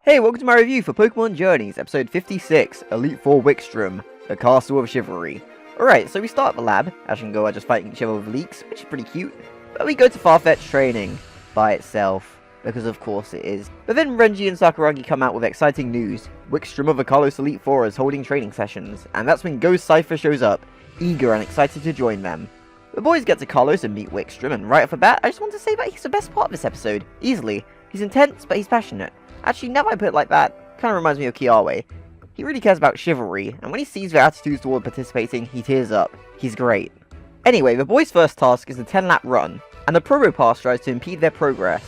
Hey, welcome to my review for Pokemon Journeys, episode 56, Elite Four Wikstrom, the Castle of Chivalry. Alright, so we start at the lab. Ash and Go are just fighting each other with leaks, which is pretty cute. But we go to Farfetch'd training by itself, because of course it is. But then Renji and Sakuragi come out with exciting news. Wikstrom of the Kalos Elite Four is holding training sessions, and that's when Go's Cypher shows up, eager and excited to join them. The boys get to Kalos and meet Wikstrom, and right off the bat, I just want to say that he's the best part of this episode, easily. He's intense, but he's passionate. Actually, now I put it like that, kind of reminds me of Kiawe. He really cares about Chivalry, and when he sees their attitudes toward participating, he tears up. He's great. Anyway, the boys' first task is a 10-lap run, and the Probo Pass tries to impede their progress.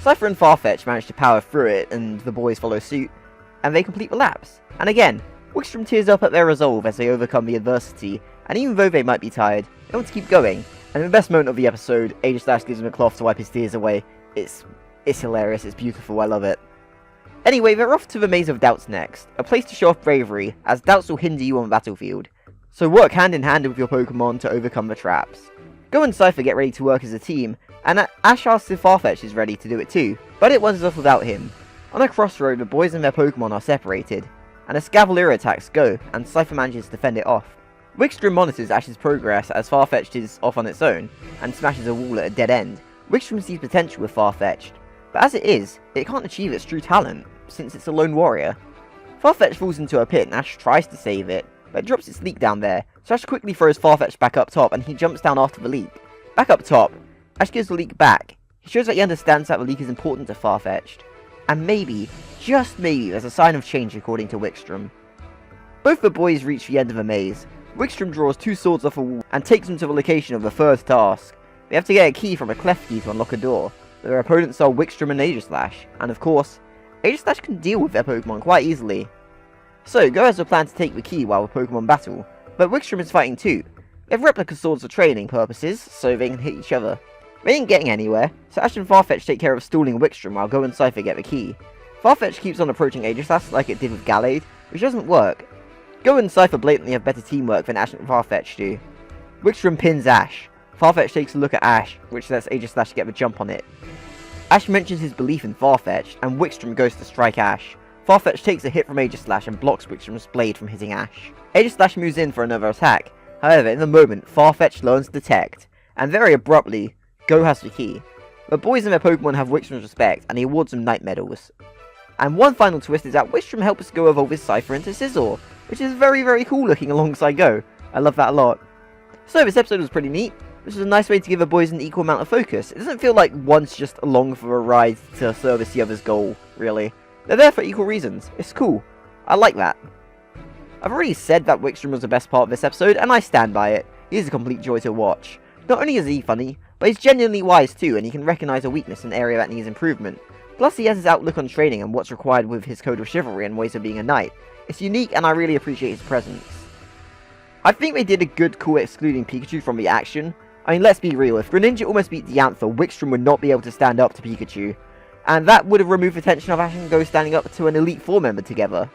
Cypher and Farfetch'd manage to power through it, and the boys follow suit, and they complete the laps. And again, Wikstrom tears up at their resolve as they overcome the adversity, and even though they might be tired, they want to keep going. And in the best moment of the episode, Aegislash gives him a cloth to wipe his tears away. It's hilarious, it's beautiful, I love it. Anyway, they're off to the Maze of Doubts next, a place to show off bravery, as doubts will hinder you on the battlefield. So work hand in hand with your Pokemon to overcome the traps. Go and Cypher get ready to work as a team, and Ash asks if Farfetch'd is ready to do it too, but it wanders off without him. On a crossroad, the boys and their Pokemon are separated, and a Scavalier attacks Go, and Cypher manages to fend it off. Wikstrom monitors Ash's progress as Farfetch'd is off on its own, and smashes a wall at a dead end. Wikstrom sees potential with Farfetch'd, but as it is, it can't achieve its true talent, since it's a lone warrior. Farfetch'd falls into a pit and Ash tries to save it, but it drops its leak down there, so Ash quickly throws Farfetch'd back up top and he jumps down after the leak. Back up top, Ash gives the leak back. He shows that he understands that the leak is important to Farfetch'd, and maybe, just maybe, there's a sign of change according to Wikstrom. Both the boys reach the end of the maze. Wikstrom draws two swords off a wall and takes them to the location of the first task. They have to get a key from a cleft key to unlock a door. Their opponents are Wikstrom and Aegislash, and of course, Aegislash can deal with their Pokemon quite easily. So, Go has a plan to take the key while the Pokemon battle, but Wikstrom is fighting too. They have replica swords for training purposes, so they can hit each other. They ain't getting anywhere, so Ash and Farfetch'd take care of stalling Wikstrom while Go and Cypher get the key. Farfetch'd keeps on approaching Aegislash like it did with Gallade, which doesn't work. Go and Cypher blatantly have better teamwork than Ash and Farfetch'd do. Wikstrom pins Ash. Farfetch'd takes a look at Ash, which lets Aegislash get the jump on it. Ash mentions his belief in Farfetch'd, and Wikstrom goes to strike Ash. Farfetch'd takes a hit from Aegislash and blocks Wikstrom's blade from hitting Ash. Aegislash moves in for another attack. However, in the moment, Farfetch'd learns Detect, and very abruptly, Go has the key. The boys and their Pokemon have Wikstrom's respect, and he awards them Night Medals. And one final twist is that Wikstrom helps Go evolve his Cypher into Scizor, which is very cool looking alongside Go. I love that a lot. So this episode was pretty neat. This is a nice way to give the boys an equal amount of focus. It doesn't feel like one's just along for a ride to service the other's goal, really. They're there for equal reasons. It's cool. I like that. I've already said that Wikstrom was the best part of this episode, and I stand by it. He is a complete joy to watch. Not only is he funny, but he's genuinely wise too, and he can recognise a weakness in an area that needs improvement. Plus he has his outlook on training and what's required with his code of chivalry and ways of being a knight. It's unique, and I really appreciate his presence. I think they did a good call excluding Pikachu from the action. I mean, let's be real, if Greninja almost beat Diantha, Wikstrom would not be able to stand up to Pikachu, and that would have removed the tension of Ash and Go standing up to an Elite Four member together.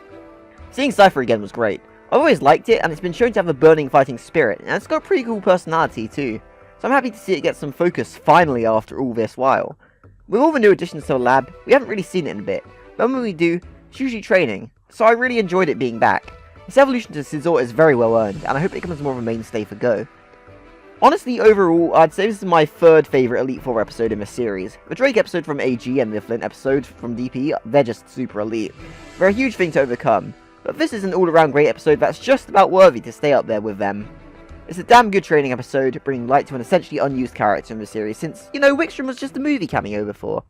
Seeing Cypher again was great. I've always liked it, and it's been shown to have a burning fighting spirit, and it's got a pretty cool personality too, so I'm happy to see it get some focus finally after all this while. With all the new additions to the lab, we haven't really seen it in a bit, but when we do, it's usually training, so I really enjoyed it being back. Its evolution to Scizor is very well earned, and I hope it becomes more of a mainstay for Go. Honestly, overall, I'd say this is my third favourite Elite Four episode in the series. The Drake episode from AG and the Flint episode from DP, they're just super elite. They're a huge thing to overcome, but this is an all-around great episode that's just about worthy to stay up there with them. It's a damn good training episode, bringing light to an essentially unused character in the series since, you know, Wikstrom was just a movie cameo before.